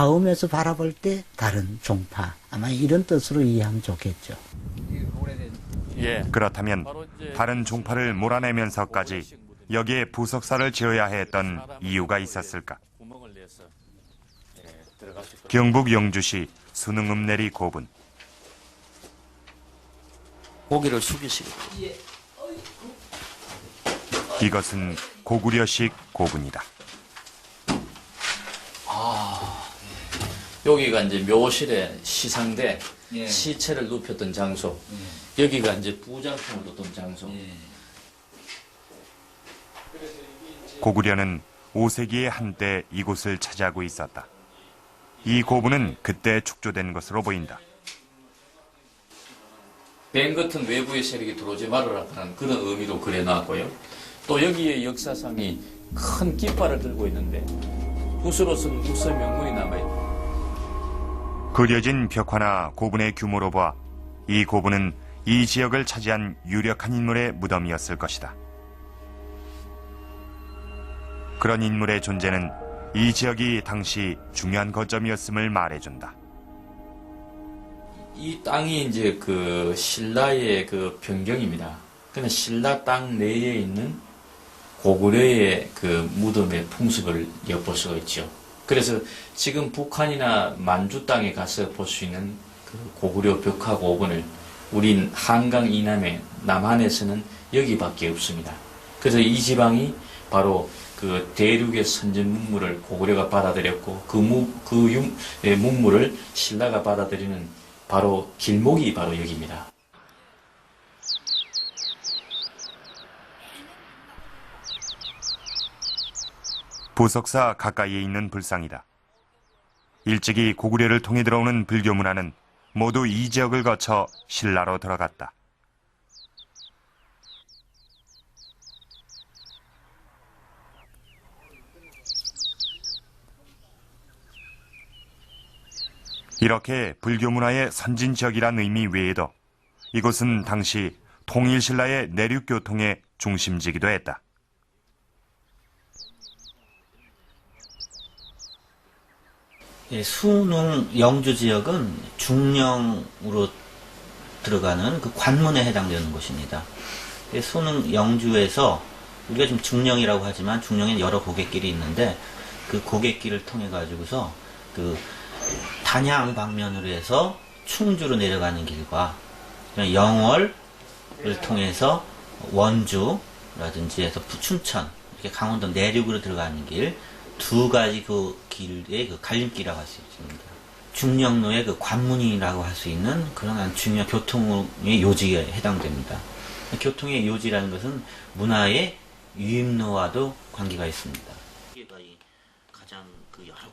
다음에서 바라볼 때 다른 종파, 아마 이런 뜻으로 이해하면 좋겠죠. 그렇다면 다른 종파를 몰아내면서까지 여기에 부석사를 지어야 했던 이유가 있었을까? 경북 영주시 수능읍내리 고분. 고기를 숙이시고. 이것은 고구려식 고분이다. 여기가 이제 묘실에 시상대, 시체를 눕혔던 장소. 여기가 이제 부장품을 뒀던 장소. 고구려는 5세기에 한때 이곳을 차지하고 있었다. 이 고분은 그때 축조된 것으로 보인다. 뱀 같은 외부의 세력이 들어오지 말아라 하는 그런 의미로 그려놨고요. 또 여기에 역사상이 큰 깃발을 들고 있는데 붓으로서는 육설 명문이 남아있다. 그려진 벽화나 고분의 규모로 봐 이 고분은 이 지역을 차지한 유력한 인물의 무덤이었을 것이다. 그런 인물의 존재는 이 지역이 당시 중요한 거점이었음을 말해준다. 이 땅이 이제 그 신라의 그 변경입니다. 그냥 신라 땅 내에 있는 고구려의 그 무덤의 풍습을 엿볼 수가 있죠. 그래서 지금 북한이나 만주 땅에 가서 볼 수 있는 그 고구려 벽화 고분을 우린 한강 이남에 남한에서는 여기밖에 없습니다. 그래서 이 지방이 바로 그 대륙의 선전 문물을 고구려가 받아들였고 그 문물을 신라가 받아들이는 바로 길목이 바로 여기입니다. 부석사 가까이에 있는 불상이다. 일찍이 고구려를 통해 들어오는 불교 문화는 모두 이 지역을 거쳐 신라로 들어갔다. 이렇게 불교 문화의 선진 지역이란 의미 외에도 이곳은 당시 통일신라의 내륙교통의 중심지이기도 했다. 수능 영주 지역은 중령으로 들어가는 그 관문에 해당되는 곳입니다. 수능 영주에서 우리가 지금 중령이라고 하지만 중령에는 여러 고갯길이 있는데 그 고갯길을 통해 가지고서 그 단양 방면으로 해서 충주로 내려가는 길과 영월을 통해서 원주라든지 해서 춘천 이렇게 강원도 내륙으로 들어가는 길 두 가지 그 길의 그 갈림길이라고 할 수 있습니다. 중령로의 그 관문이라고 할 수 있는 그런 중요한 교통의 요지에 해당됩니다. 교통의 요지라는 것은 문화의 유입로와도 관계가 있습니다.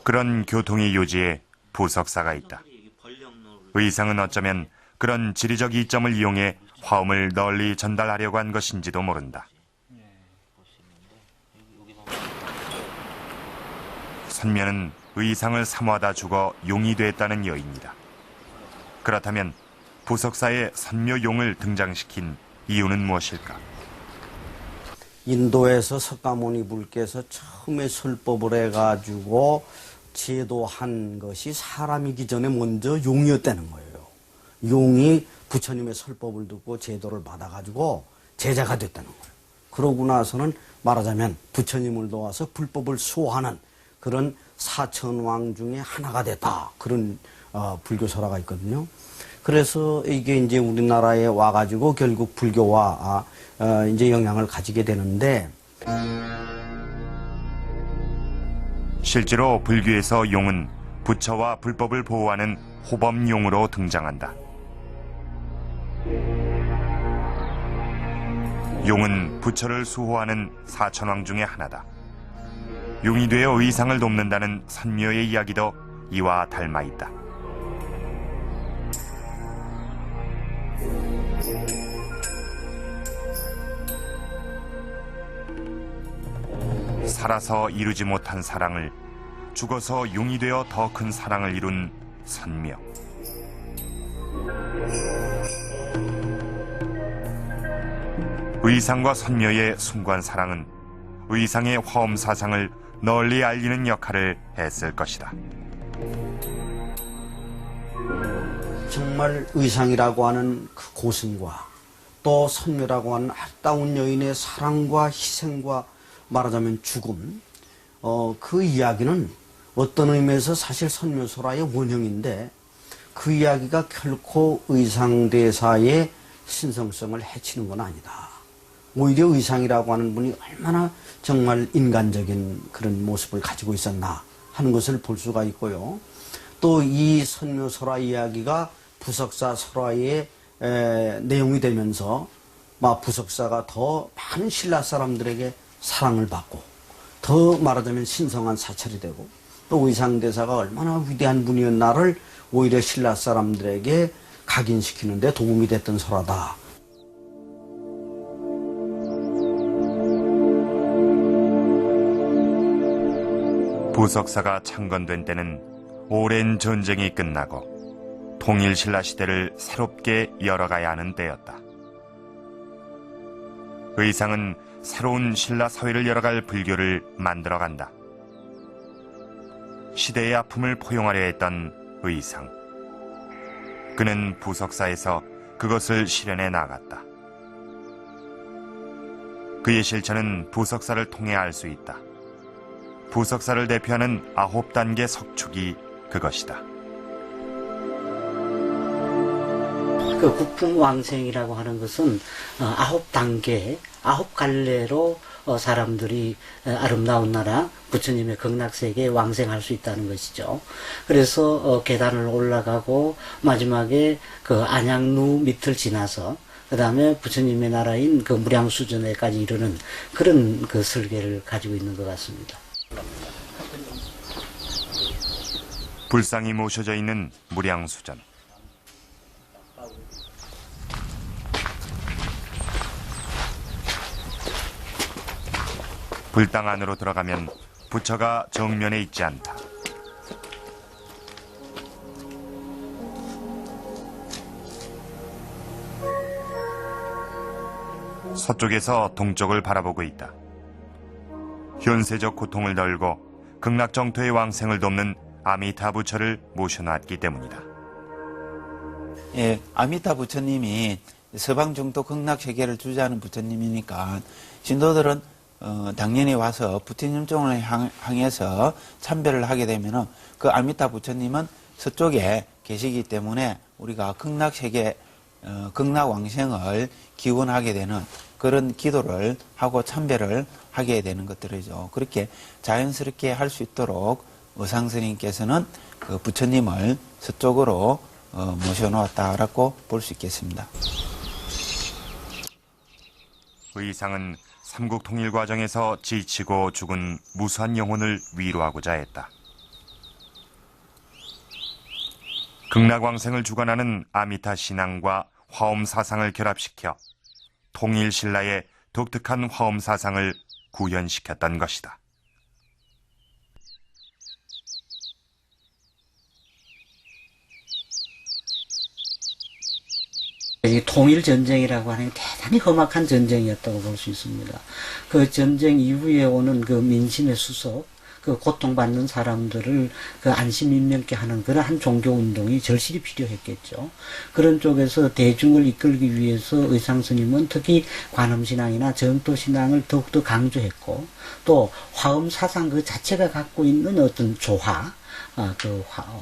그런 교통의 요지에 부석사가 있다. 의상은 어쩌면 그런 지리적 이점을 이용해 화음을 널리 전달하려고 한 것인지도 모른다. 선묘는 의상을 사모하다 죽어 용이 됐다는 여인이다. 그렇다면 부석사에 선묘용을 등장시킨 이유는 무엇일까? 인도에서 석가모니 불께서 처음에 설법을 해가지고 제도한 것이 사람이기 전에 먼저 용이었다는 거예요. 용이 부처님의 설법을 듣고 제도를 받아가지고 제자가 됐다는 거예요. 그러고 나서는 말하자면 부처님을 도와서 불법을 수호하는 그런 사천왕 중에 하나가 됐다. 그런 불교 설화가 있거든요. 그래서 이게 이제 우리나라에 와가지고 결국 불교와 이제 영향을 가지게 되는데 실제로 불교에서 용은 부처와 불법을 보호하는 호법용으로 등장한다. 용은 부처를 수호하는 사천왕 중에 하나다. 용이 되어 의상을 돕는다는 선묘의 이야기도 이와 닮아 있다. 살아서 이루지 못한 사랑을 죽어서 용이 되어 더 큰 사랑을 이룬 선묘. 의상과 선묘의 순관 사랑은 의상의 화엄 사상을 널리 알리는 역할을 했을 것이다. 정말 의상이라고 하는 그 고승과 또 선녀라고 하는 아름다운 여인의 사랑과 희생과 말하자면 죽음, 그 이야기는 어떤 의미에서 사실 선묘소라의 원형인데 그 이야기가 결코 의상대사의 신성성을 해치는 건 아니다. 오히려 의상이라고 하는 분이 얼마나 정말 인간적인 그런 모습을 가지고 있었나 하는 것을 볼 수가 있고요. 또 이 선묘설화 이야기가 부석사 설화의 내용이 되면서 부석사가 더 많은 신라 사람들에게 사랑을 받고 더 말하자면 신성한 사찰이 되고 또 의상대사가 얼마나 위대한 분이었나를 오히려 신라 사람들에게 각인시키는 데 도움이 됐던 설화다. 부석사가 창건된 때는 오랜 전쟁이 끝나고 통일 신라 시대를 새롭게 열어가야 하는 때였다. 의상은 새로운 신라 사회를 열어갈 불교를 만들어간다. 시대의 아픔을 포용하려 했던 의상. 그는 부석사에서 그것을 실현해 나갔다. 그의 실천은 부석사를 통해 알 수 있다. 부석사를 대표하는 9단계 석축이 그것이다. 그 국풍왕생이라고 하는 것은 9단계, 9갈래로 사람들이 아름다운 나라 부처님의 극락세계에 왕생할 수 있다는 것이죠. 그래서 계단을 올라가고 마지막에 그 안양루 밑을 지나서 그 다음에 부처님의 나라인 그 무량수전에까지 이르는 그런 그 설계를 가지고 있는 것 같습니다. 불상이 모셔져 있는 무량수전. 불당 안으로 들어가면 부처가 정면에 있지 않다. 서쪽에서 동쪽을 바라보고 있다. 현세적 고통을 덜고 극락정토의 왕생을 돕는 아미타 부처를 모셔놨기 때문이다. 예, 아미타 부처님이 서방정토 극락세계를 주재하는 부처님이니까 신도들은 당연히 와서 부처님 쪽을 향해서 참배를 하게 되면은 그 아미타 부처님은 서쪽에 계시기 때문에 우리가 극락세계, 극락왕생을 기원하게 되는 그런 기도를 하고 참배를 하게 되는 것들이죠. 그렇게 자연스럽게 할 수 있도록 의상스님께서는 그 부처님을 서쪽으로 모셔놓았다라고 볼 수 있겠습니다. 의상은 삼국 통일 과정에서 지치고 죽은 무수한 영혼을 위로하고자 했다. 극락왕생을 주관하는 아미타 신앙과 화엄 사상을 결합시켜 통일 신라의 독특한 화엄 사상을 구현시켰던 것이다. 이 통일전쟁이라고 하는 게 대단히 험악한 전쟁이었다고 볼 수 있습니다. 그 전쟁 이후에 오는 그 민심의 수속, 그 고통받는 사람들을 그 안심인명케 하는 그러한 종교운동이 절실히 필요했겠죠. 그런 쪽에서 대중을 이끌기 위해서 의상스님은 특히 관음신앙이나 정토신앙을 더욱더 강조했고 또 화엄사상 그 자체가 갖고 있는 어떤 조화, 그